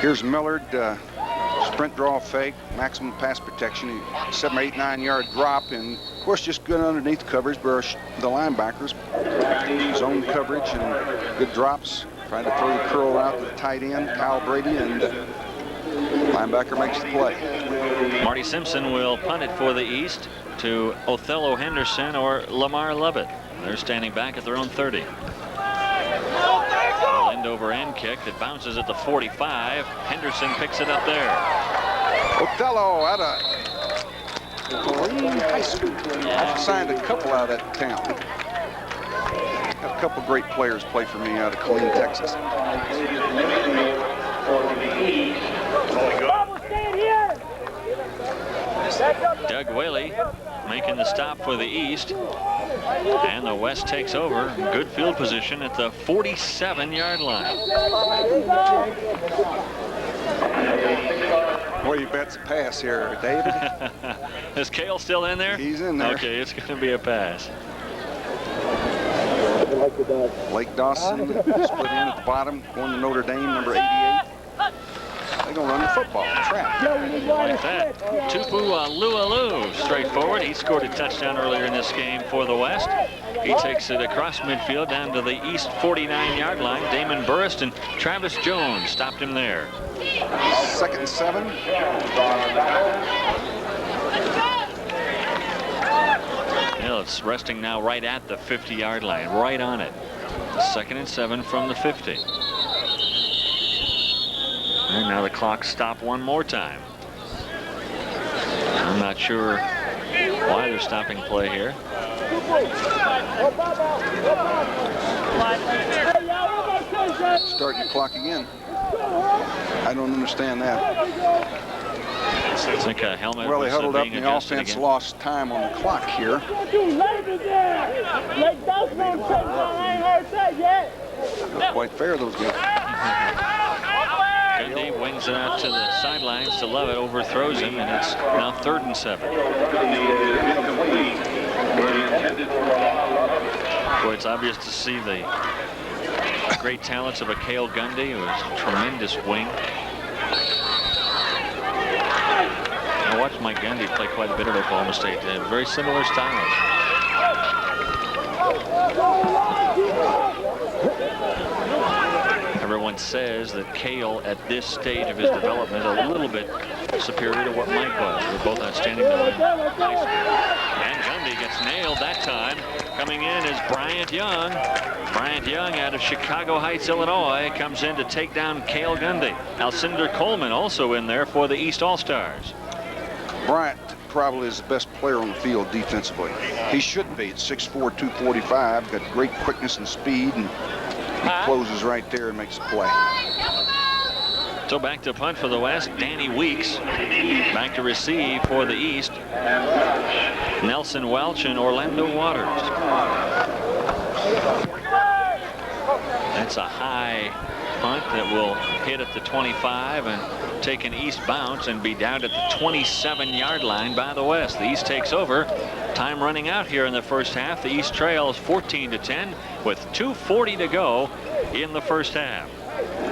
Here's Millard, sprint draw fake, maximum pass protection, 7, 8, 9 yard drop, and of course just good underneath coverage where the linebackers zone coverage and good drops. Trying to throw the curl route to the tight end, Kyle Brady, and linebacker makes the play. Marty Simpson will punt it for the East to Othello Henderson or Lamar Lovett. They're standing back at their own 30. Over end kick that bounces at the 45. Henderson picks it up there. Othello out of Colleen High School. I've signed a couple out of that town. Got a couple great players play for me out of Colleen, Texas. Doug Whaley making the stop for the East. And the West takes over. Good field position at the 47-yard line. Boy, you bet's a pass here, David. Is Cale still in there? He's in there. Okay, it's going to be a pass. Blake Dawson split in at the bottom, going to Notre Dame, number 88. They're going to run the football, trap. Like that. Tupu Alualu, straightforward. He scored a touchdown earlier in this game for the West. He takes it across midfield down to the East 49-yard line. Damon Burrist and Travis Jones stopped him there. 2nd and 7. Yeah, it's resting now right at the 50-yard line, right on it. 2nd and 7 from the 50. And now the clock stopped one more time. I'm not sure why they're stopping play here. Starting the clock again. I don't understand that. I think a helmet. Well, they huddled up and the offense lost time on the clock here. Not quite fair, those guys. Gundy wings it out to the sidelines to Lovett, overthrows him, and it's now 3rd and 7. Boy, it's obvious to see the great talents of a Cale Gundy, who is a tremendous wing. I watched Mike Gundy play quite a bit at Oklahoma State. They have very similar styles. Everyone says that Cale, at this stage of his development, is a little bit superior to what Mike was. They're both outstanding in high school. And Gundy gets nailed that time. Coming in is Bryant Young. Bryant Young out of Chicago Heights, Illinois, comes in to take down Cale Gundy. Alcindor Coleman also in there for the East All-Stars. Bryant probably is the best player on the field defensively. He should be at 6'4", 245. Got great quickness and speed, and he closes right there and makes a play. So back to punt for the West, Danny Weeks. Back to receive for the East, Nelson Welch and Orlando Waters. That's a high punt that will hit at the 25 and take an East bounce and be down at the 27-yard line by the West. The East takes over. Time running out here in the first half. The East trails 14-10 with 2:40 to go in the first half.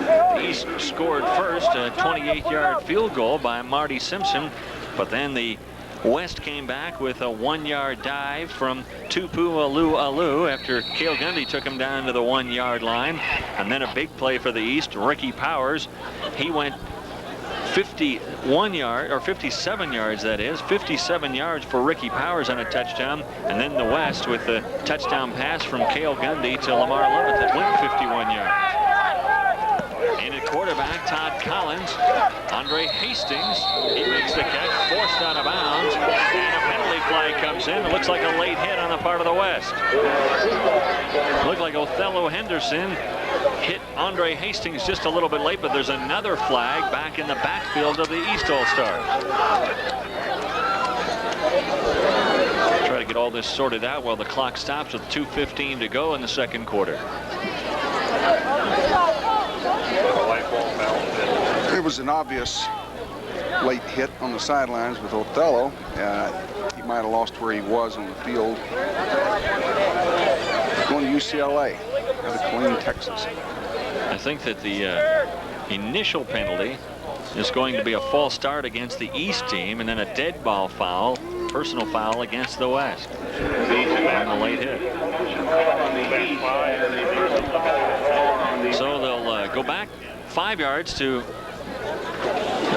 The East scored first, a 28-yard field goal by Marty Simpson, but then the West came back with a 1-yard dive from Tupu Alualu after Cale Gundy took him down to the 1-yard line. And then a big play for the East, Ricky Powers. He went 57 yards, that is. 57 yards for Ricky Powers on a touchdown. And then the West with the touchdown pass from Cale Gundy to Lamar Lovett that went 51 yards. In at quarterback, Todd Collins. Andre Hastings, he makes the catch, forced out of bounds, and a penalty flag comes in. It looks like a late hit on the part of the West. It looked like Othello Henderson hit Andre Hastings just a little bit late, but there's another flag back in the backfield of the East All-Stars. Try to get all this sorted out while the clock stops with 2:15 to go in the second quarter. It was an obvious late hit on the sidelines with Othello. He might have lost where he was on the field. Going to UCLA out of Killeen, Texas. I think that the initial penalty is going to be a false start against the East team, and then a dead ball foul, personal foul against the West. And a late hit. So they'll go back 5 yards to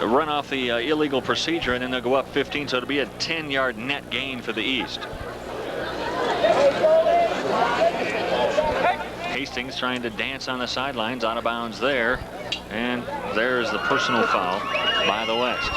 run off the illegal procedure, and then they'll go up 15, so it'll be a 10-yard net gain for the East. Hastings trying to dance on the sidelines, out of bounds there, and there's the personal foul by the West.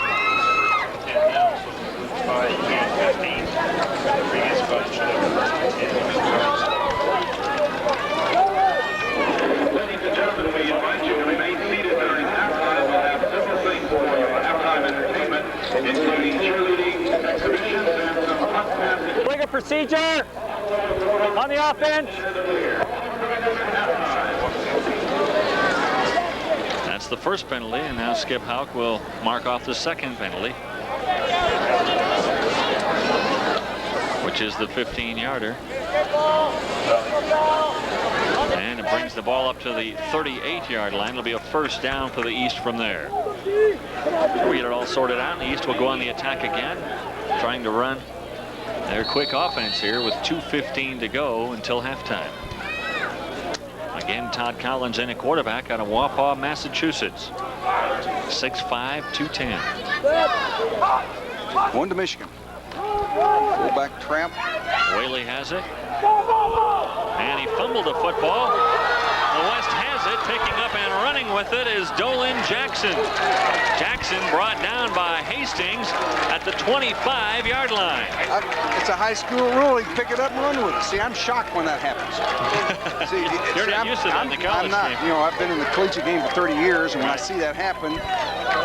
Ladies and gentlemen, we invite you to remain seated during halftime. We'll have several things for your halftime entertainment, including cheerleading exhibitions and some hot passing. Flag of procedure on the offense. That's the first penalty, and now Skip Houck will mark off the second penalty, which is the 15-yarder. And it brings the ball up to the 38-yard line. It'll be a first down for the East from there. We get it all sorted out, and the East will go on the attack again, trying to run their quick offense here with 2:15 to go until halftime. Again, Todd Collins in a quarterback out of Wapaw, Massachusetts. 6'5", 210. One to Michigan. Fullback trap. Whaley has it. And he fumbled the football. The West has it. Picking up and running with it is Dolan Jackson. Jackson brought down by Hastings at the 25-yard line. It's a high school rule. You pick it up and run with it. See, I'm shocked when that happens. You're not used to that in the college I'm not. game. You know, I've been in the collegiate game for 30 years, and when I see that happen,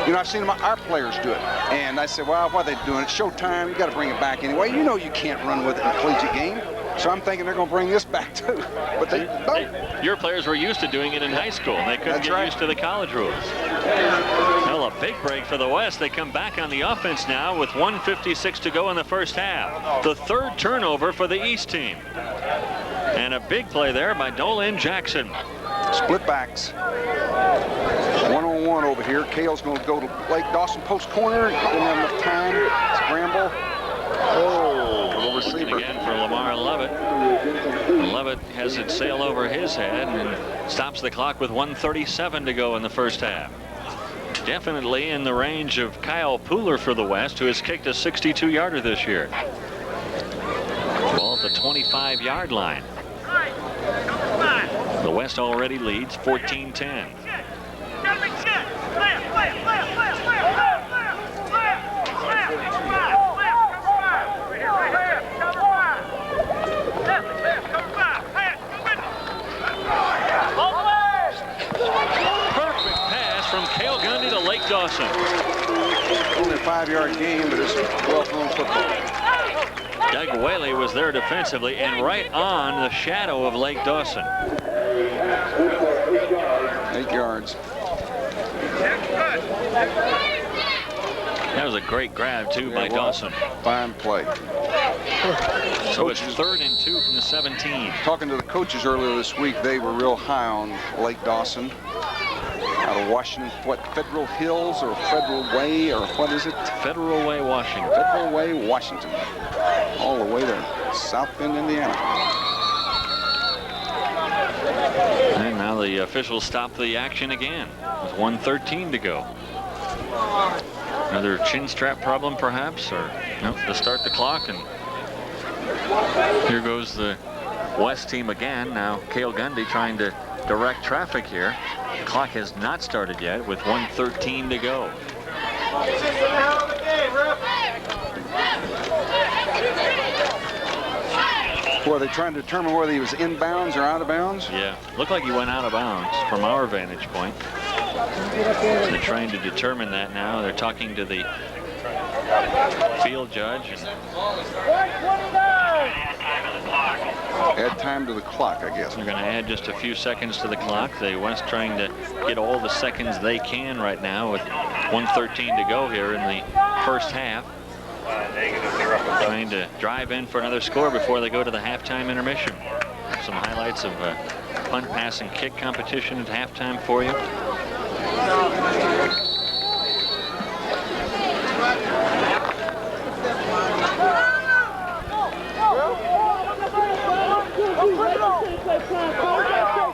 you know, I've seen our players do it. And I said, well, why are they doing it? Showtime. You got to bring it back anyway. You know you can't run with it in a collegiate game. So I'm thinking they're going to bring this back too. But they don't. Your players were used to doing it in high school. They couldn't That's get right. used to the college rules. Well, a big break for the West. They come back on the offense now with 1:56 to go in the first half. The third turnover for the East team. And a big play there by Dolan Jackson. Split backs. One-on-one over here. Cale's going to go to Lake Dawson post corner. Didn't have enough time. Scramble. Oh, little Looking receiver. again for Lamar Levitt. Levitt has it sail over his head and stops the clock with 1:37 to go in the first half. Definitely in the range of Kyle Pooler for the West, who has kicked a 62-yarder this year. Ball at the 25-yard line. The West already leads 14-10. Perfect pass from Cale Gundy to Lake Dawson. Only a 5-yard gain, but it's well-thrown football. Doug Whaley was there defensively and right on the shadow of Lake Dawson. 8 yards. That was a great grab, too, by Dawson. Fine play. So it's 3rd and 2 from the 17. Talking to the coaches earlier this week, they were real high on Lake Dawson. Out of Washington, what, Federal Hills or Federal Way, or what is it? Federal Way, Washington. Federal Way, Washington. All the way to South Bend, Indiana. And now the officials stop the action again with 1:13 to go. Another chin strap problem, perhaps, or no, to start the clock. And here goes the West team again. Now Cale Gundy trying to direct traffic here. The clock has not started yet with 1:13 to go. Were they trying to determine whether he was in bounds or out of bounds? Yeah, looked like he went out of bounds from our vantage point. They're trying to determine that now. They're talking to the field judge. And Add time to the clock, I guess. they're going to add just a few seconds to the clock. The West trying to get all the seconds they can right now with 1:13 to go here in the first half. Trying to drive in for another score before they go to the halftime intermission. Some highlights of punt, pass, and kick competition at halftime for you.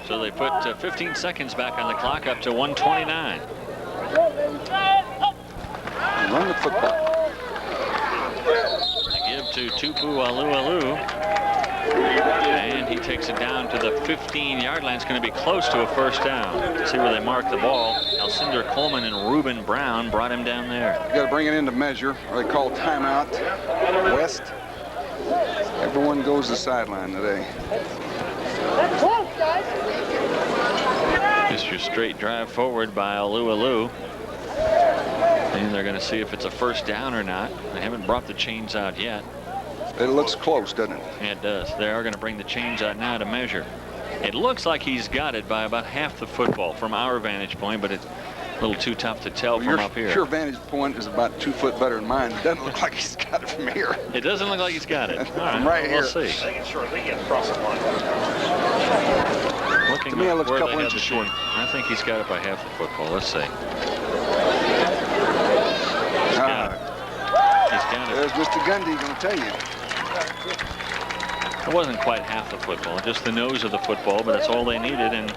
So they put 15 seconds back on the clock, up to 129. Run the football. They give to Tupu Alualu. And he takes it down to the 15-yard line. It's going to be close to a first down. Let's see where they mark the ball. Alcindor Coleman and Reuben Brown brought him down there. You got to bring it into measure, or they call timeout. West. Everyone goes to the sideline today. Just your straight drive forward by Alualu. And they're going to see if it's a first down or not. They haven't brought the chains out yet. It looks close, doesn't it? Yeah, it does. They are going to bring the chains out now to measure. It looks like he's got it by about half the football from our vantage point, but it's a little too tough to tell from up here. Your vantage point is about 2 foot better than mine. It doesn't look like he's got it from here. It doesn't look like he's got it. All right, right we'll here. see. Looking To me, it looks a where couple they have inches the short. chain. I think he's got it by half the football. Let's see. He's got it. There's Mr. Gundy going to tell you. It wasn't quite half the football, just the nose of the football, but that's all they needed, and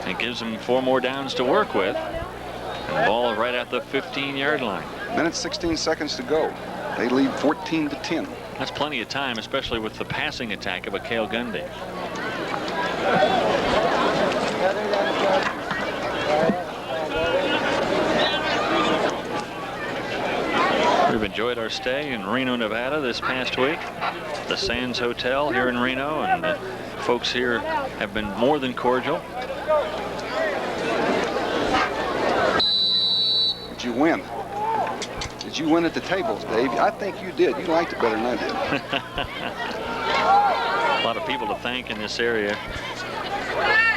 it gives them 4 more downs to work with. And the ball right at the 15-yard line. Minute 16 seconds to go. They lead 14-10. That's plenty of time, especially with the passing attack of a Cale Gundy. We've enjoyed our stay in Reno, Nevada this past week. The Sands Hotel here in Reno, and the folks here have been more than cordial. Did you win? Did you win at the tables, Dave? I think you did. You liked it better than I did. A lot of people to thank in this area.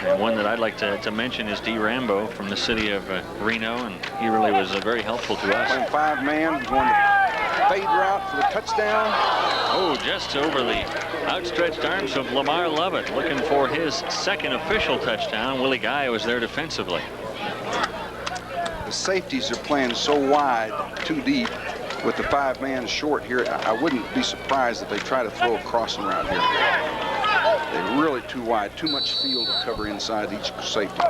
And one that I'd like to mention is D. Rambo from the city of Reno, and he really was very helpful to us. Playing 5-man, going the fade route for the touchdown. Oh, just over the outstretched arms of Lamar Lovett, looking for his second official touchdown. Willie Guy was there defensively. The safeties are playing so wide, too deep, with the 5-man short here. I wouldn't be surprised if they try to throw a crossing route here. They're really too wide, too much field to cover inside each safety.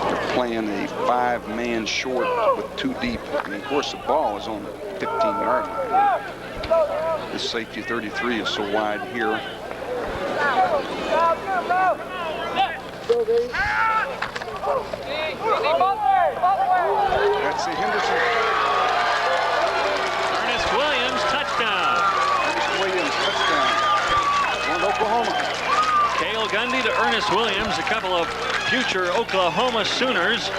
They're playing a 5-man short with too deep. And of course, the ball is on the 15-yard line. This safety 33 is so wide here. That's the Henderson. Ernest Williams, touchdown. Ernest Williams, touchdown. Going to Oklahoma. Cale Gundy to Ernest Williams, a couple of future Oklahoma Sooners.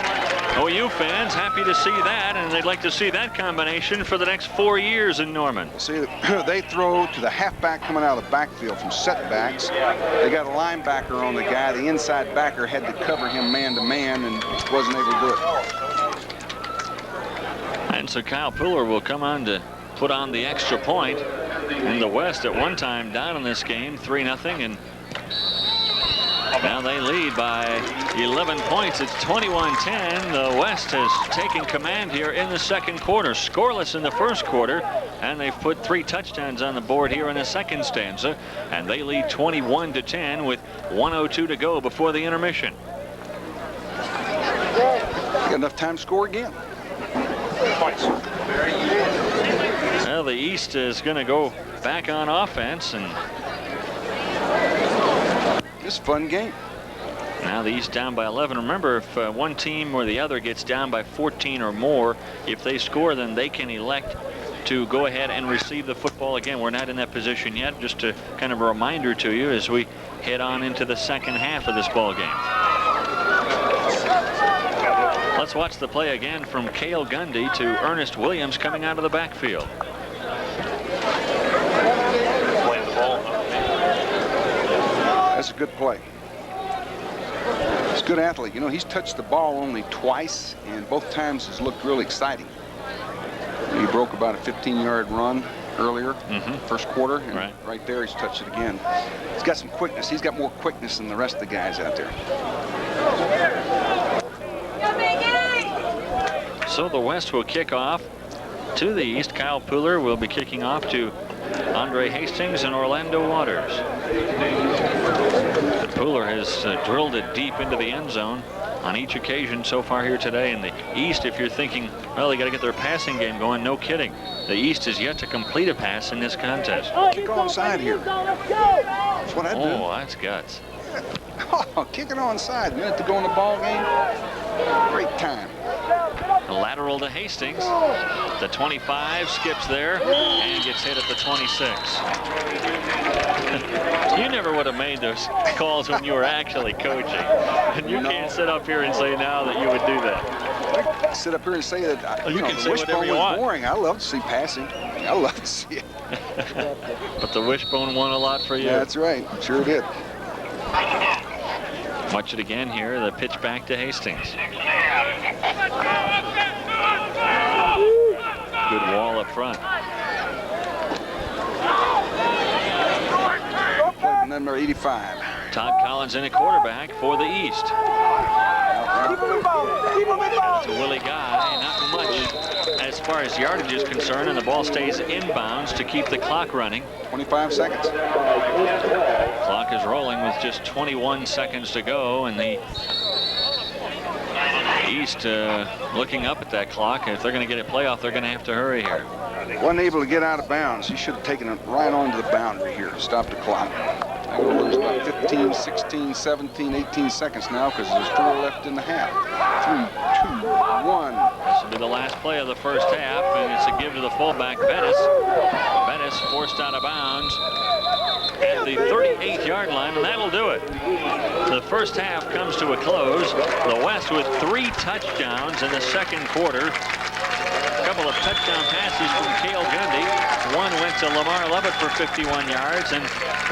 OU fans happy to see that, and they'd like to see that combination for the next 4 years in Norman. See, they throw to the halfback coming out of the backfield from setbacks. They got a linebacker on the guy. The inside backer had to cover him man-to-man and wasn't able to do it. And so Kyle Puller will come on to put on the extra point. And the West at one time down in this game, 3-0, and now they lead by 11 points. It's 21-10. The West has taken command here in the second quarter. Scoreless in the first quarter, and they've put 3 touchdowns on the board here in the second stanza, and they lead 21-10 with 1:02 to go before the intermission. Got enough time to score again. Well, the East is going to go back on offense, and It's a fun game. now the East down by 11. Remember, if one team or the other gets down by 14 or more, if they score, then they can elect to go ahead and receive the football again. We're not in that position yet. Just a kind of a reminder to you as we head on into the second half of this ball game. Let's watch the play again from Cale Gundy to Ernest Williams coming out of the backfield. That's a good play. He's a good athlete. You know, he's touched the ball only twice, and both times has looked really exciting. He broke about a 15-yard run. earlier, first quarter, and Right. right there he's touched it again. He's got some quickness. He's got more quickness than the rest of the guys out there. So the West will kick off to the east. Kyle Pooler will be kicking off to Andre Hastings and Orlando Waters. The Pooler has drilled it deep into the end zone on each occasion so far here today. In the East, if you're thinking, well, they got to get their passing game going, no kidding. The East is yet to complete a pass in this contest. Kick onside here. That's what I do. Oh, that's guts. Oh, kick it onside. Minute to go in the ball game. Great time. A lateral to Hastings. The 25 skips there and gets hit at the 26. You never would have made those calls when you were actually coaching. And you can't sit up here and say now that you would do that. I sit up here and say that You can say the whatever wishbone you was want. boring. I love to see passing. I love to see it. But the wishbone won a lot for you. Yeah, that's right. Sure did. Watch it again here. The pitch back to Hastings. Good wall up front. Number 85. Todd Collins in a quarterback for the East. To Willie Guy, not much as far as yardage is concerned, and the ball stays inbounds to keep the clock running. 25 seconds. Clock is rolling with just 21 seconds to go, and the East looking up at that clock. If they're going to get a playoff, they're going to have to hurry here. Wasn't able to get out of bounds. He should have taken it right onto the boundary here. Stop the clock. I'm going to lose about 15, 16, 17, 18 seconds now because there's 4 left in the half. 3, 2, 1. This will be the last play of the first half, and it's a give to the fullback, Bettis. Bettis forced out of bounds at the 38-yard line, and that'll do it. The first half comes to a close. The West with 3 touchdowns in the second quarter. A couple of touchdown passes from Cale Gundy. One went to Lamar Lovett for 51 yards, and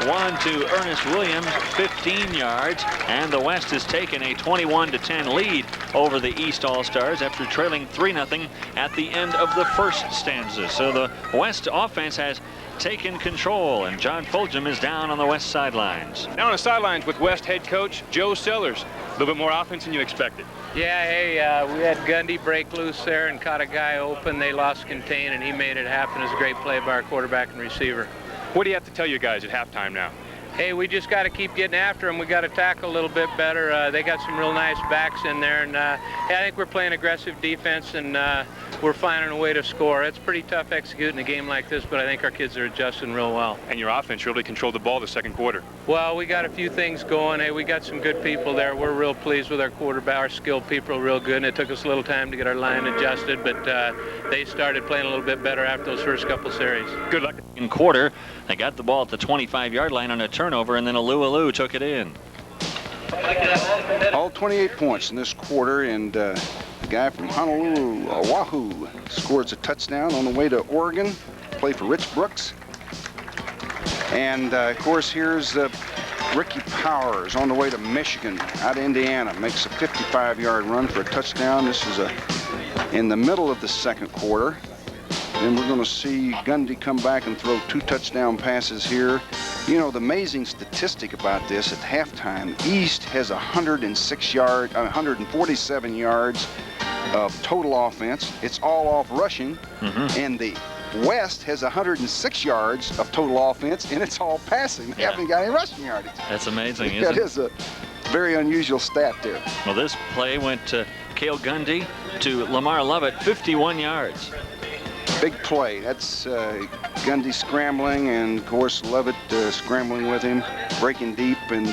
one to Ernest Williams, 15 yards. And the West has taken a 21-10 lead over the East All-Stars after trailing 3-0 at the end of the first stanza. So the West offense has taken control, and John Fulgham is down on the West sidelines. Now on the sidelines with West head coach Joe Sellers. A little bit more offense than you expected. Yeah, hey, we had Gundy break loose there and caught a guy open. They lost contain, and he made it happen. It was a great play by our quarterback and receiver. What do you have to tell you guys at halftime now? Hey, we just got to keep getting after them. We got to tackle a little bit better. They got some real nice backs in there, and hey, I think we're playing aggressive defense, and we're finding a way to score. It's pretty tough executing a game like this, but I think our kids are adjusting real well. And your offense really controlled the ball the second quarter. Well, we got a few things going. Hey, we got some good people there. We're real pleased with our quarterback. Our skilled people are real good, and it took us a little time to get our line adjusted, but they started playing a little bit better after those first couple series. Good luck. In quarter, they got the ball at the 25-yard line on a turnover, and then Alu took it in. All 28 points in this quarter, and the guy from Honolulu, Oahu, scores a touchdown on the way to Oregon. Play for Rich Brooks. And, of course, here's Ricky Powers on the way to Michigan, out of Indiana. Makes a 55-yard run for a touchdown. This is in the middle of the second quarter. Then we're going to see Gundy come back and throw 2 touchdown passes here. You know, the amazing statistic about this at halftime, East has 147 yards of total offense. It's all off rushing. And the West has 106 yards of total offense, and it's all passing. They haven't got any rushing yardage. That's amazing, isn't That it? is a very unusual stat there. Well, this play went to Cale Gundy to Lamar Lovett, 51 yards. Big play. That's Gundy scrambling, and of course Lovett scrambling with him, breaking deep and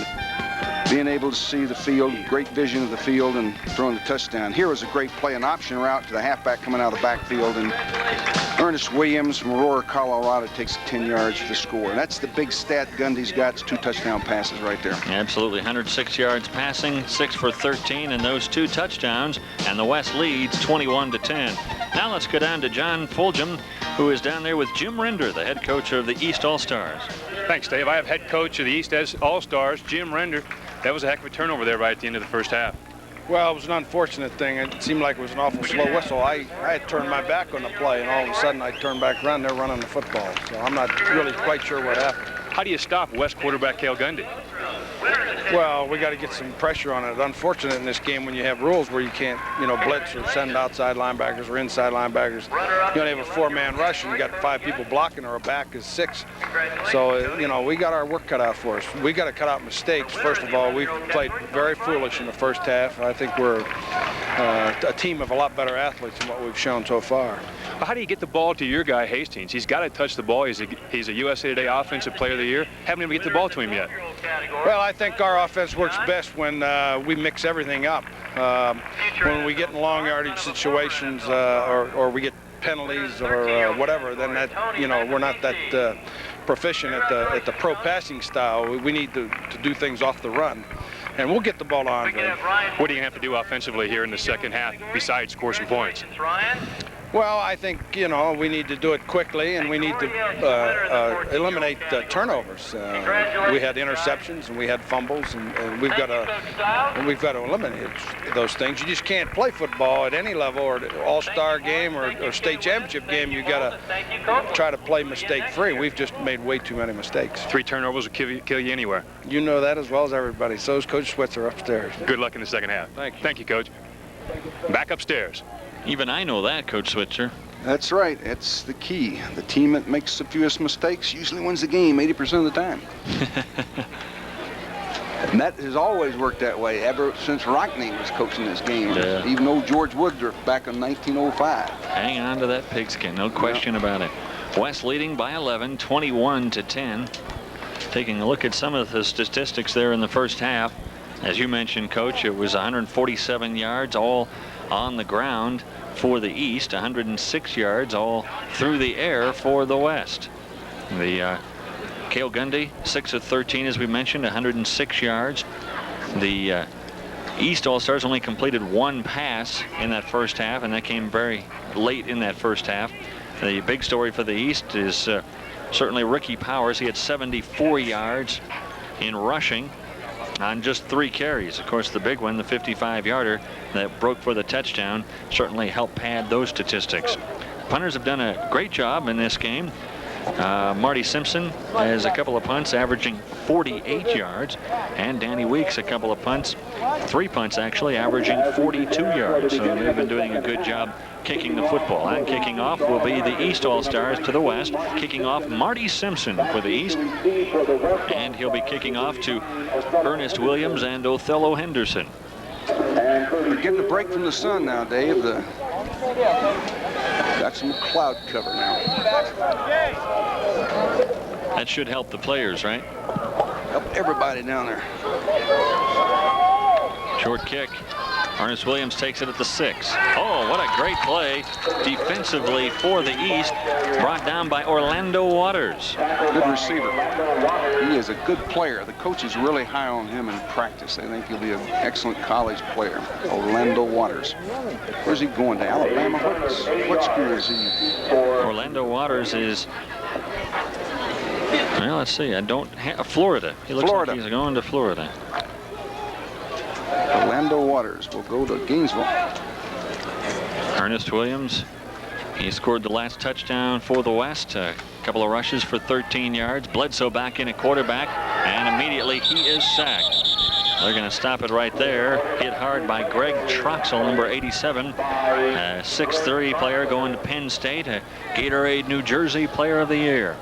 being able to see the field, great vision of the field, and throwing the touchdown. Here was a great play, an option route to the halfback coming out of the backfield, and Ernest Williams from Aurora, Colorado takes 10 yards for the score. And that's the big stat Gundy's got. It's 2 touchdown passes right there. Absolutely, 106 yards passing, 6 for 13, and those 2 touchdowns, and the West leads 21-10. Now let's go down to John Fulgham, who is down there with Jim Render, the head coach of the East All-Stars. Thanks, Dave. I have head coach of the East All-Stars, Jim Render. That was a heck of a turnover there right at the end of the first half. Well, it was an unfortunate thing. It seemed like it was an awful slow whistle. I had turned my back on the play, and all of a sudden I turned back around, they're running the football. So I'm not really quite sure what happened. How do you stop West quarterback Cale Gundy? Well, we got to get some pressure on it. Unfortunate in this game when you have rules where you can't, blitz or send outside linebackers or inside linebackers. You only have a 4-man rush and you got 5 people blocking, or a back is 6. So, we got our work cut out for us. We got to cut out mistakes. First of all, we played very foolish in the first half. I think we're a team of a lot better athletes than what we've shown so far. Well, how do you get the ball to your guy, Hastings? He's got to touch the ball. He's a USA Today Offensive Player of the Year. Haven't even get the ball to him yet. Well, I think our offense works best when we mix everything up. When we get in long yardage situations or we get penalties or whatever, then that we're not that proficient at the pro passing style. We need to do things off the run, and we'll get the ball to Andre. What do you have to do offensively here in the second half besides score some points? Well, I think, we need to do it quickly, and we need to eliminate turnovers. We had interceptions and we had fumbles, and we've got to eliminate those things. You just can't play football at any level, or all-star game or state championship game. You got to try to play mistake-free. We've just made way too many mistakes. 3 turnovers will kill you anywhere. You know that as well as everybody. So is Coach Switzer upstairs. Good luck in the second half. Thank you. Thank you, Coach. Back upstairs. Even I know that, Coach Switzer. That's right. It's the key. The team that makes the fewest mistakes usually wins the game 80% of the time. And that has always worked that way ever since Rockney was coaching this game. Yeah. Even old George Woodruff back in 1905. Hang on to that pigskin, no question about it. West leading by 11, 21-10. Taking a look at some of the statistics there in the first half. As you mentioned, Coach, it was 147 yards all on the ground for the East, 106 yards all through the air for the West. The Cale Gundy, 6 of 13, as we mentioned, 106 yards. The East All-Stars only completed 1 pass in that first half, and that came very late in that first half. The big story for the East is certainly Ricky Powers. He had 74 yards in rushing on just 3 carries. Of course, the big one, the 55-yarder that broke for the touchdown, certainly helped pad those statistics. Punters have done a great job in this game. Marty Simpson has a couple of punts averaging 48 yards, and Danny Weeks a couple of punts, 3 punts actually, averaging 42 yards. So they've been doing a good job kicking the football. And kicking off will be the East All-Stars to the West. Kicking off, Marty Simpson for the East, and he'll be kicking off to Ernest Williams and Othello Henderson. We're getting a break from the sun now, Dave. Got some cloud cover now. That should help the players, right? Help everybody down there. Short kick. Ernest Williams takes it at the 6. Oh, what a great play defensively for the East, brought down by Orlando Waters. Good receiver. He is a good player. The coach is really high on him in practice. They think he'll be an excellent college player. Orlando Waters. Where's he going, to Alabama? What school is he? Orlando Waters is, well, let's see, Florida. He looks like he's going to Florida. Orlando Waters will go to Gainesville. Ernest Williams, he scored the last touchdown for the West. A couple of rushes for 13 yards. Bledsoe back in at quarterback, and immediately he is sacked. They're going to stop it right there. Hit hard by Greg Troxel, number 87. A 6'3" player going to Penn State, a Gatorade New Jersey Player of the Year.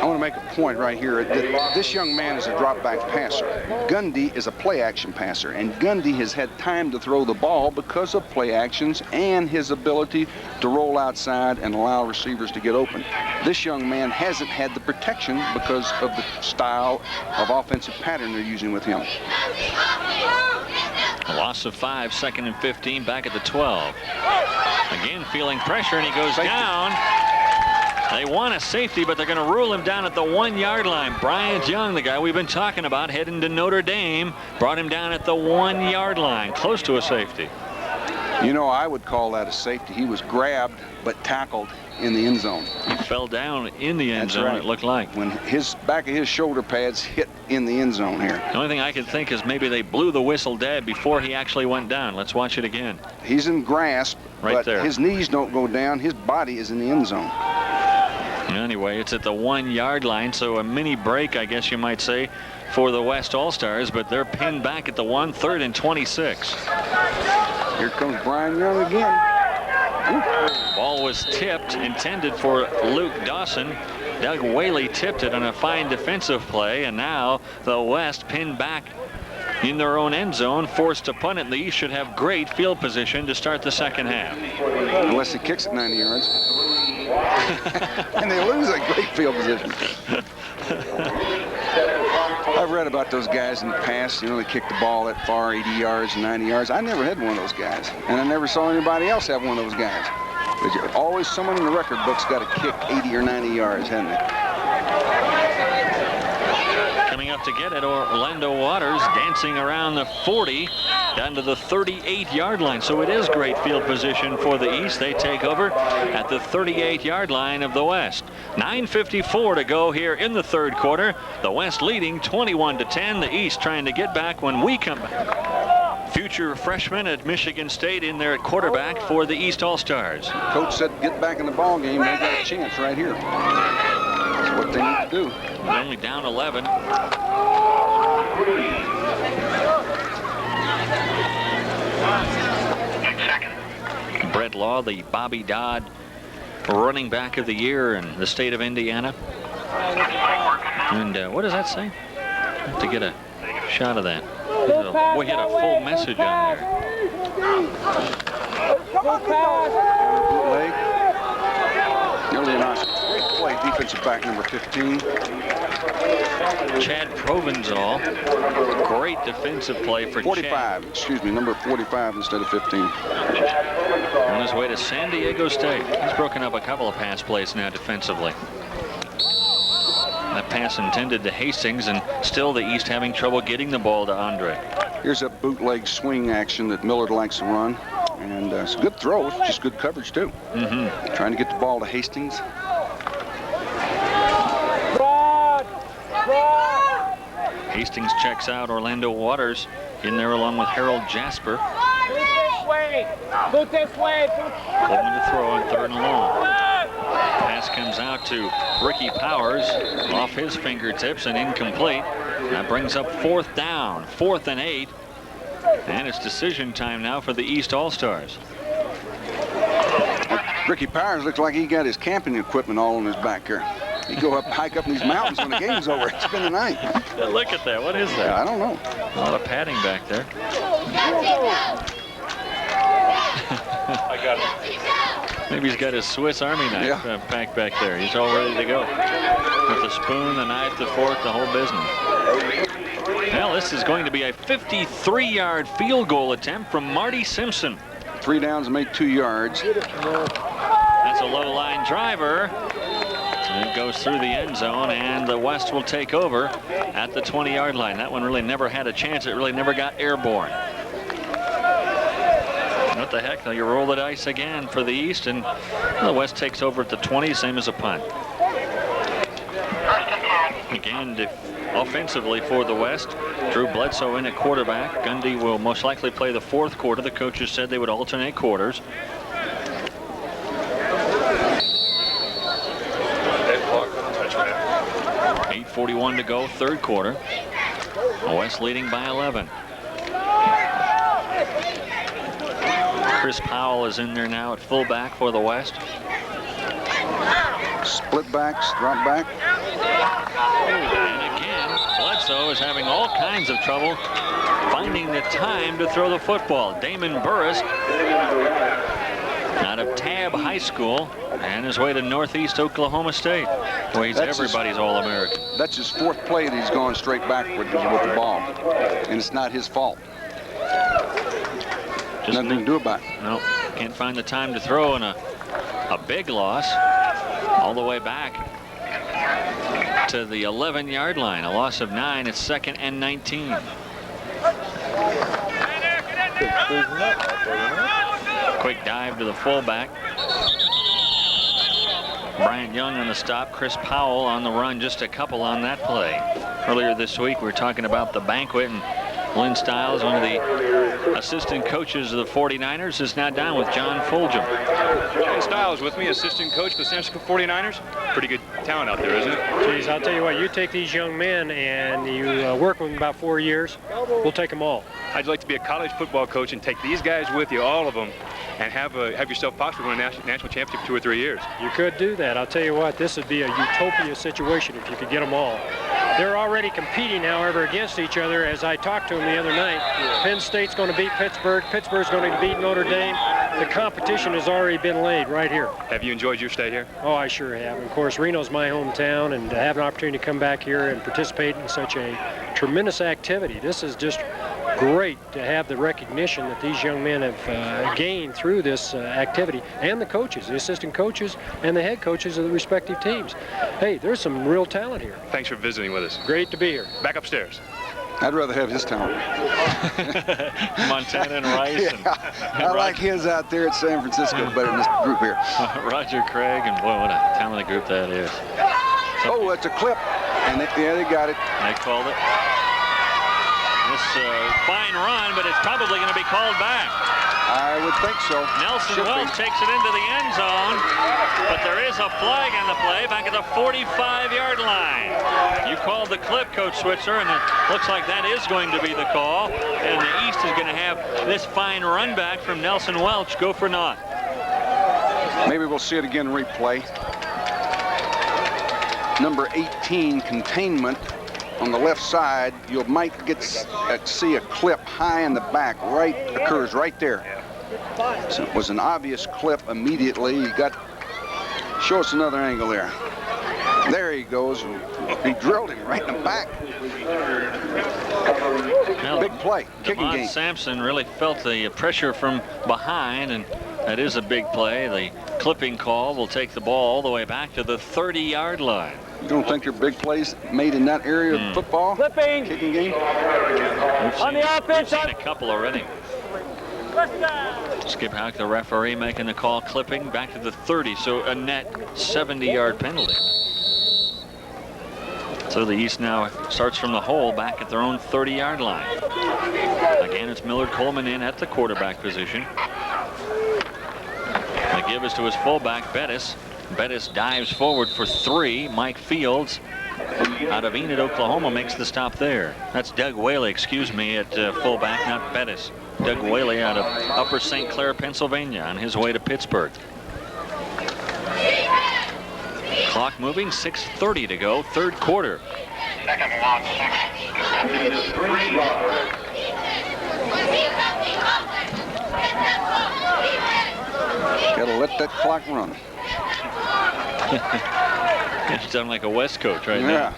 I want to make a point right here that this young man is a drop-back passer. Gundy is a play-action passer, and Gundy has had time to throw the ball because of play actions and his ability to roll outside and allow receivers to get open. This young man hasn't had the protection because of the style of offensive pattern they're using with him. A loss of 5, 2nd and 15, back at the 12. Again, feeling pressure, and he goes down. They want a safety, but they're going to rule him down at the 1-yard line. Bryant Young, the guy we've been talking about, heading to Notre Dame, brought him down at the 1-yard line, close to a safety. You know, I would call that a safety. He was grabbed but tackled in the end zone. He fell down in the end That's zone, right. it looked like. When his back of his shoulder pads hit in the end zone here. The only thing I could think is maybe they blew the whistle dead before he actually went down. Let's watch it again. He's in grasp, Right but there. his knees don't go down. His body is in the end zone. Anyway, it's at the 1-yard line, so a mini break, I guess you might say, for the West All-Stars, but they're pinned back at the 1, 3rd and 26. Here comes Brian Young again. Ball was tipped, intended for Luke Dawson. Doug Whaley tipped it on a fine defensive play, and now the West pinned back in their own end zone, forced to punt it. The East should have great field position to start the second half. Unless he kicks it 90 yards. And they lose that great field position. I've read about those guys in the past. You know, they kick the ball that far, 80 yards, 90 yards. I never had one of those guys. And I never saw anybody else have one of those guys. But always someone in the record books got to kick 80 or 90 yards, hasn't they? Coming up to get it, Orlando Waters dancing around the 40 down to the 38-yard line. So it is great field position for the East. They take over at the 38-yard line of the West. 9:54 to go here in the third quarter. The West leading 21-10. The East trying to get back when we come back. Future freshman at Michigan State in there at quarterback for the East All-Stars. Coach said get back in the ball game. They got a chance right here. That's what they need to do. They're only down 11. Brett Law, the Bobby Dodd running back of the year in the state of Indiana. And what does that say? I have to get a shot of that. We had a full message on there. Leg. Nearly an awesome. Great play, defensive back number 15. Chad Provenzal. Great defensive play for 45, Chad. excuse me, number 45 instead of 15. On his way to San Diego State. He's broken up a couple of pass plays now defensively. That pass intended to Hastings, and still the East having trouble getting the ball to Andre. Here's a bootleg swing action that Millard likes to run. And it's a good throw, it's just good coverage too. Trying to get the ball to Hastings. Hastings checks out. Orlando Waters in there along with Harold Jasper. Boot this way. Coleman to throw on 3rd and long. Pass comes out to Ricky Powers off his fingertips and incomplete. That brings up 4th down, 4th and 8. And it's decision time now for the East All-Stars. Ricky Powers looks like he got his camping equipment all on his back here. He go up, hike up in these mountains when the game's over. Spend the night. Look at that. What is that? I don't know. A lot of padding back there. I got it. Maybe he's got his Swiss Army knife packed back there. He's all ready to go. With the spoon, the knife, the fork, the whole business. Well, this is going to be a 53-yard field goal attempt from Marty Simpson. 3 downs and made 2 yards. That's a low line driver. And it goes through the end zone, and the West will take over at the 20-yard line. That one really never had a chance. It really never got airborne. What the heck? You roll the dice again for the East, and the West takes over at the 20, same as a punt. Again, offensively for the West, Drew Bledsoe in at quarterback. Gundy will most likely play the 4th quarter. The coaches said they would alternate quarters. 8:41 to go, 3rd quarter. The West leading by 11. Chris Powell is in there now at fullback for the West. Split backs, drop back. And again, Bledsoe is having all kinds of trouble finding the time to throw the football. Damon Burris out of Tabb High School and his way to Northeast Oklahoma State, where he's everybody's All-American. That's his 4th play that he's gone straight backward with the ball. And it's not his fault. Just nothing to do about it. No, can't find the time to throw, and a big loss all the way back to the 11-yard line. A loss of 9. It's 2nd and 19. Quick dive to the fullback. Bryant Young on the stop. Chris Powell on the run. Just a couple on that play. Earlier this week, we were talking about the banquet, and Lynn Stiles, one of the assistant coaches of the 49ers, is now down with John Fulgham. Lynn Stiles with me, assistant coach for the San Francisco 49ers. Pretty good talent out there, isn't it? Geez, I'll tell you what, you take these young men and you work with them about 4 years, we'll take them all. I'd like to be a college football coach and take these guys with you, all of them, and have yourself possibly win a national championship 2 or 3 years. You could do that. I'll tell you what, this would be a utopia situation if you could get them all. They're already competing, however, against each other. As I talked to them the other night, Penn State's going to beat Pittsburgh. Pittsburgh's going to beat Notre Dame. The competition has already been laid right here. Have you enjoyed your stay here? Oh, I sure have. Of course, Reno's my hometown, and to have an opportunity to come back here and participate in such a tremendous activity. This is just great to have the recognition that these young men have gained through this activity, and the coaches, the assistant coaches, and the head coaches of the respective teams. Hey, there's some real talent here. Thanks for visiting with us. Great to be here. Back upstairs. I'd rather have his talent. Montana and Rice. Yeah, I like his out there at San Francisco better than this group here. Roger Craig, and boy, what a talented group that is. Oh, it's a clip, and they got it. They called it. This fine run, but it's probably going to be called back. I would think so. Nelson Welch takes it into the end zone, but there is a flag on the play back at the 45-yard line. You called the clip, Coach Switzer, and it looks like that is going to be the call. And the East is going to have this fine run back from Nelson Welch go for naught. Maybe we'll see it again in replay. Number 18, containment. On the left side, you might see a clip high in the back, occurs right there. So it was an obvious clip immediately. Show us another angle there. There he goes. He drilled him right in the back. Well, big play, kicking game. Sampson really felt the pressure from behind, and that is a big play. The clipping call will take the ball all the way back to the 30-yard line. You don't think there are big plays made in that area of football? Flipping. Kicking game? On the offense. We've seen a couple already. Skip Hack, the referee, making the call, clipping back to the 30, so a net 70-yard penalty. So the East now starts from the hole back at their own 30-yard line. Again, it's Millard Coleman in at the quarterback position. The give is to his fullback, Bettis. Bettis dives forward for 3. Mike Fields out of Enid, Oklahoma, makes the stop there. That's Doug Whaley, excuse me, at fullback, not Bettis. Doug Whaley out of Upper St. Clair, Pennsylvania, on his way to Pittsburgh. Clock moving, 6:30 to go, third quarter. Second and long, 6. Gotta let that clock run. You sound like a West coach right now.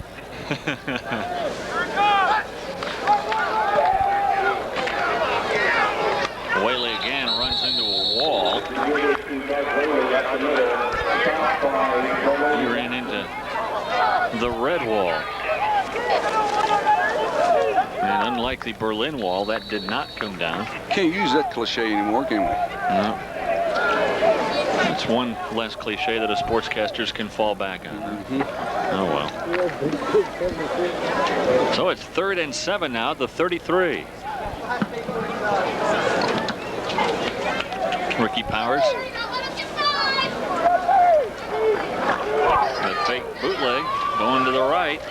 Whaley again runs into a wall. He ran into the red wall. And unlike the Berlin Wall, that did not come down. Can't use that cliche anymore, can we? No. It's one less cliche that a sportscasters can fall back on. Oh, well. So it's 3rd and 7 now at the 33. Ricky Powers. The fake bootleg going to the right.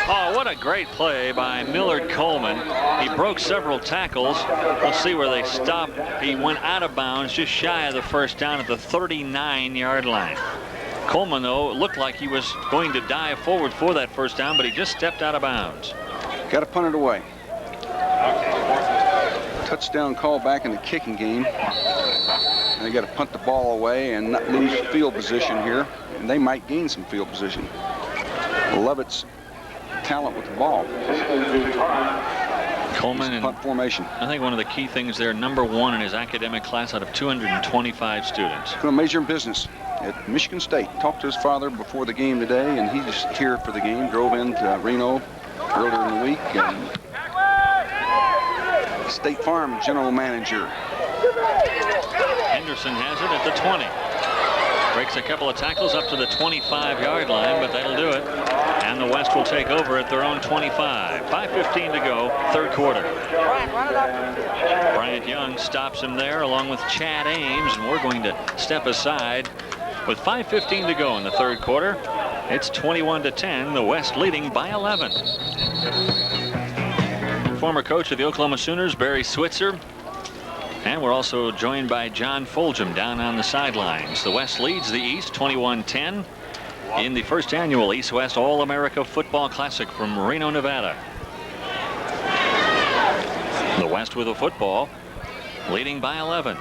Oh, what a great play by Millard Coleman. He broke several tackles. We'll see where they stop. He went out of bounds just shy of the first down at the 39-yard line. Coleman, though, looked like he was going to dive forward for that first down, but he just stepped out of bounds. Got to punt it away. Touchdown call back in the kicking game. They got to punt the ball away and not lose field position here. And they might gain some field position. Lovett's talent with the ball. Coleman and punt formation. I think one of the key things there, #1 in his academic class out of 225 students. Going to major in business at Michigan State. Talked to his father before the game today, and he's here for the game. Drove into Reno earlier in the week. And State Farm general manager Henderson has it at the 20. Breaks a couple of tackles up to the 25-yard line, but that'll do it. And the West will take over at their own 25. 5:15 to go, third quarter. Bryant Young stops him there along with Chad Ames, and we're going to step aside with 5:15 to go in the third quarter. It's 21-10, the West leading by 11. Former coach of the Oklahoma Sooners, Barry Switzer. And we're also joined by John Fulgham down on the sidelines. The West leads the East 21-10 in the first annual East-West All-America Football Classic from Reno, Nevada. The West with a football, leading by 11.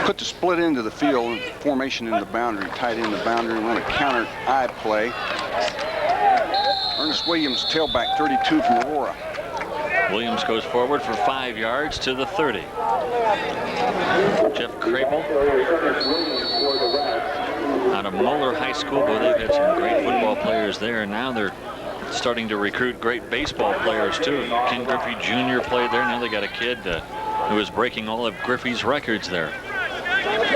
Put the split into the field, formation in the boundary, tight in the boundary, run a counter eye play. Ernest Williams, tailback, 32 from Aurora. Williams goes forward for 5 yards to the 30. Jeff Crable out of Moeller High School. Boy, they've had some great football players there. Now they're starting to recruit great baseball players too. Ken Griffey Jr. played there. Now they got a kid who is breaking all of Griffey's records there.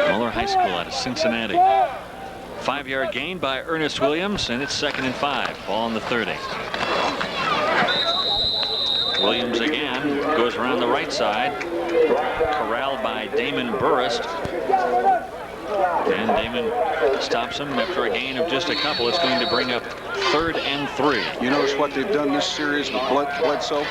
Moeller High School out of Cincinnati. 5-yard gain by Ernest Williams, and it's 2nd and 5. Ball on the 30. Williams again goes around the right side, corralled by Damon Burrist. And Damon stops him after a gain of just a couple. It's going to bring up 3rd and 3. You notice what they've done this series with Bledsoe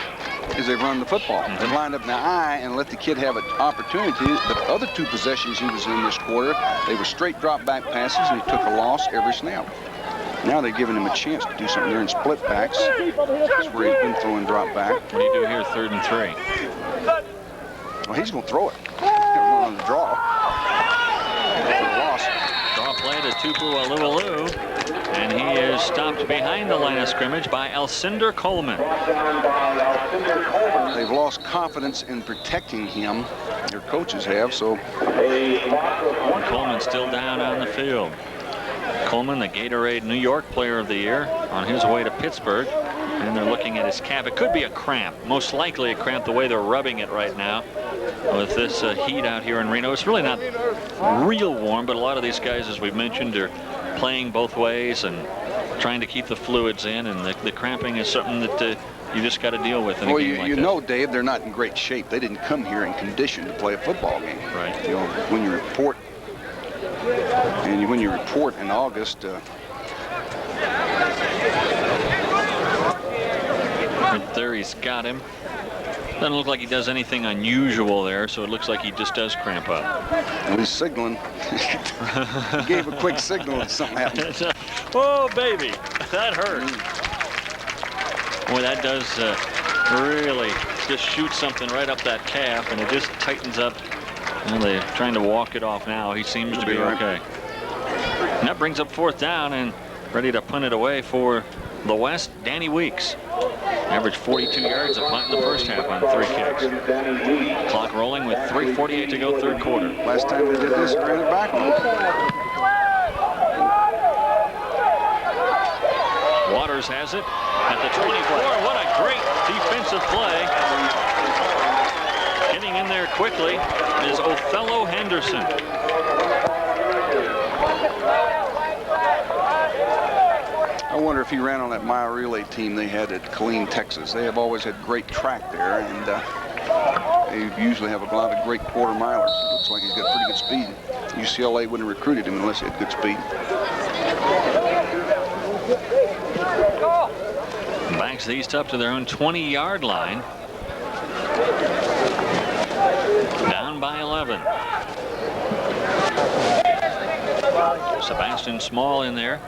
is they've run the football. They've lined up in the eye and let the kid have an opportunity. The other 2 possessions he was in this quarter, they were straight drop back passes, and he took a loss every snap. Now they're giving him a chance to do something. They're in split backs. That's where he's been throwing drop back. What do you do here, 3rd and 3? Well, he's going to throw it. He's on the draw. Loss. Draw play to Tupu Alualu, and he is stopped behind the line of scrimmage by Alcindor Coleman. They've lost confidence in protecting him. Their coaches have, so. And Coleman's still down on the field. Coleman, the Gatorade New York Player of the Year, on his way to Pittsburgh, and they're looking at his calf. It could be a cramp, most likely a cramp the way they're rubbing it right now with this heat out here in Reno. It's really not real warm, but a lot of these guys, as we've mentioned, are playing both ways and trying to keep the fluids in, and the cramping is something that you just got to deal with in a game like you this. know, Dave, they're not in great shape. They didn't come here in condition to play a football game. Right. You know, when you report. And when you report in August, right there, he's got him. Doesn't look like he does anything unusual there, so it looks like he just does cramp up. And he's signaling. He gave a quick signal that something happened. Oh, baby, that hurt. Boy, that does really just shoot something right up that calf, and it just tightens up. Well, they're trying to walk it off now. He seems to be okay. And that brings up 4th down and ready to punt it away for the West. Danny Weeks. Averaged 42 yards a punt in the first half on 3 kicks. Clock rolling with 3:48 to go, third quarter. Last time they did this, ran it back. Waters has it at the 24. What a great defensive play. Getting in there quickly is Othello Henderson. I wonder if he ran on that mile relay team they had at Killeen, Texas. They have always had great track there, and they usually have a lot of great quarter milers. It looks like he's got pretty good speed. UCLA wouldn't have recruited him unless he had good speed. Backs the East up to their own 20-yard line. Down by 11. Sebastian Small in there.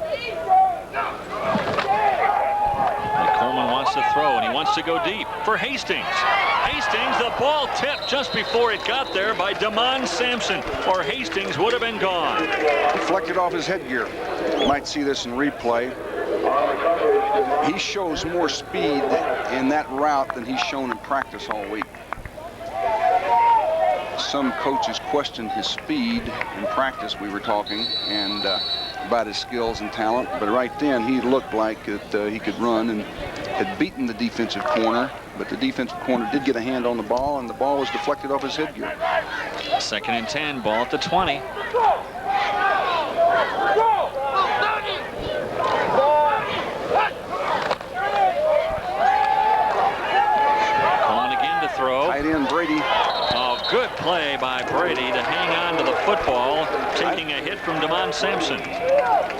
And Coleman wants to throw, and he wants to go deep for Hastings. Hastings, the ball tipped just before it got there by Damon Sampson, or Hastings would have been gone. Deflected off his headgear. You might see this in replay. He shows more speed in that route than he's shown in practice all week. Some coaches question his speed in practice, we were talking, and about his skills and talent. But right then, he looked like he could run, and had beaten the defensive corner, but the defensive corner did get a hand on the ball, and the ball was deflected off his headgear. 2nd and 10, ball at the 20. Coleman again to throw. Tight end Brady. Oh, good play by Brady to hang on to the football, taking a hit from Damon Sampson.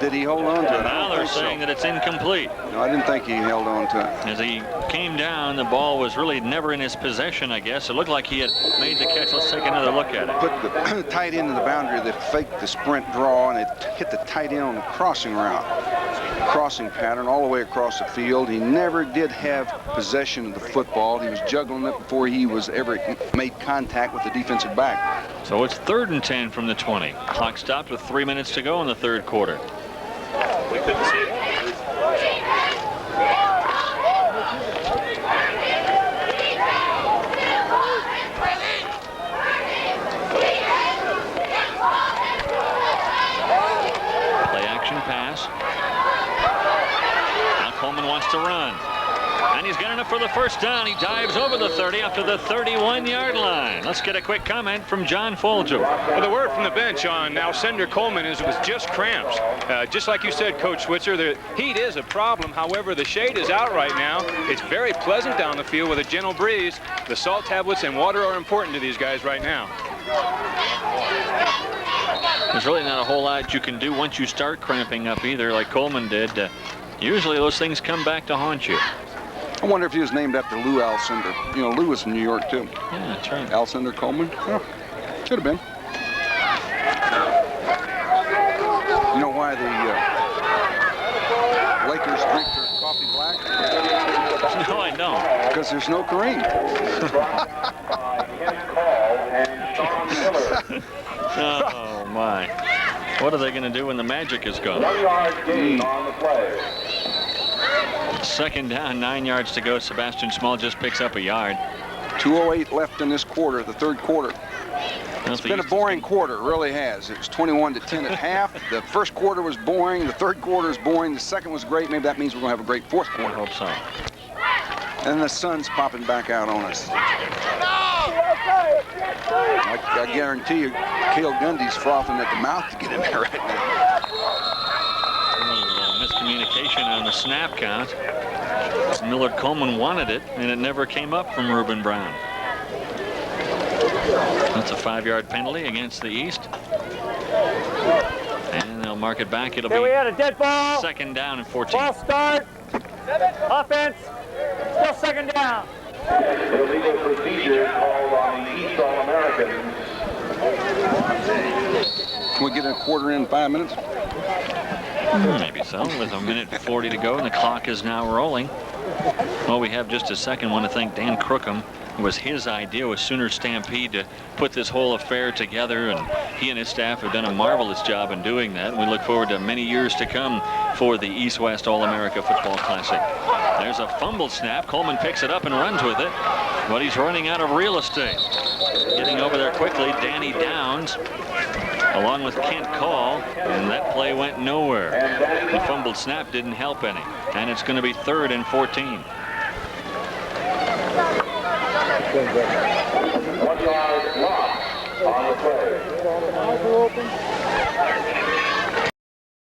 Did he hold on to it? Now they're saying that it's incomplete. No, I didn't think he held on to it. As he came down, the ball was really never in his possession, I guess. It looked like he had made the catch. Let's take another look at it. Put the tight end in the boundary. They faked the sprint draw, and it hit the tight end on the crossing route. Crossing pattern all the way across the field. He never did have possession of the football. He was juggling it before he was ever made contact with the defensive back. So it's 3rd and 10 from the 20. Clock stopped with 3 minutes to go in the 3rd quarter. We couldn't see it. Play action pass. Now Coleman wants to run. And he's got enough for the first down. He dives over the 30 up to the 31-yard line. Let's get a quick comment from John Folger. Well, the word from the bench on Alcindor Coleman is it was just cramps. Just like you said, Coach Switzer, the heat is a problem. However, the shade is out right now. It's very pleasant down the field with a gentle breeze. The salt tablets and water are important to these guys right now. There's really not a whole lot you can do once you start cramping up either, like Coleman did. Usually those things come back to haunt you. I wonder if he was named after Lou Alcindor. You know, Lou was from New York, too. Yeah, that's right. Alcindor Coleman? Oh, should have been. You know why the Lakers drink their coffee black? No, I don't. Because there's no Kareem. Oh, my. What are they going to do when the magic is gone? 1 yard gain on the play. 2nd down, 9 yards to go. Sebastian Small just picks up a yard. 2:08 left in this quarter, the 3rd quarter. It's been a boring quarter, it really has. It was 21-10 at half. The 1st quarter was boring. The 3rd quarter is boring. The 2nd was great.Maybe that means we're going to have a great 4th I quarter. hope so. And the sun's popping back out on us. I guarantee you, Cale Gundy's frothing at the mouth to get in there right now. A little miscommunication on the snap count. Millard Coleman wanted it, and it never came up from Reuben Brown. That's a 5-yard penalty against the East. And they'll mark it back. It'll be we had a dead ball. 2nd down and 14. Ball start. Offense. Still 2nd down. Illegal procedure called on the East All-Americans. Can we get a quarter in 5 minutes? Maybe so, with 1:40 to go, and the clock is now rolling. Well, we have just a second. I want to thank Dan Crookham. It was his idea with Sooner Stampede to put this whole affair together, and he and his staff have done a marvelous job in doing that. And we look forward to many years to come for the East-West All-America Football Classic. There's a fumbled snap. Coleman picks it up and runs with it, but he's running out of real estate. Getting over there quickly, Danny Downs, along with Kent Call, and that play went nowhere. The fumbled snap didn't help any, and it's going to be 3rd and 14. 1 yard loss on the play.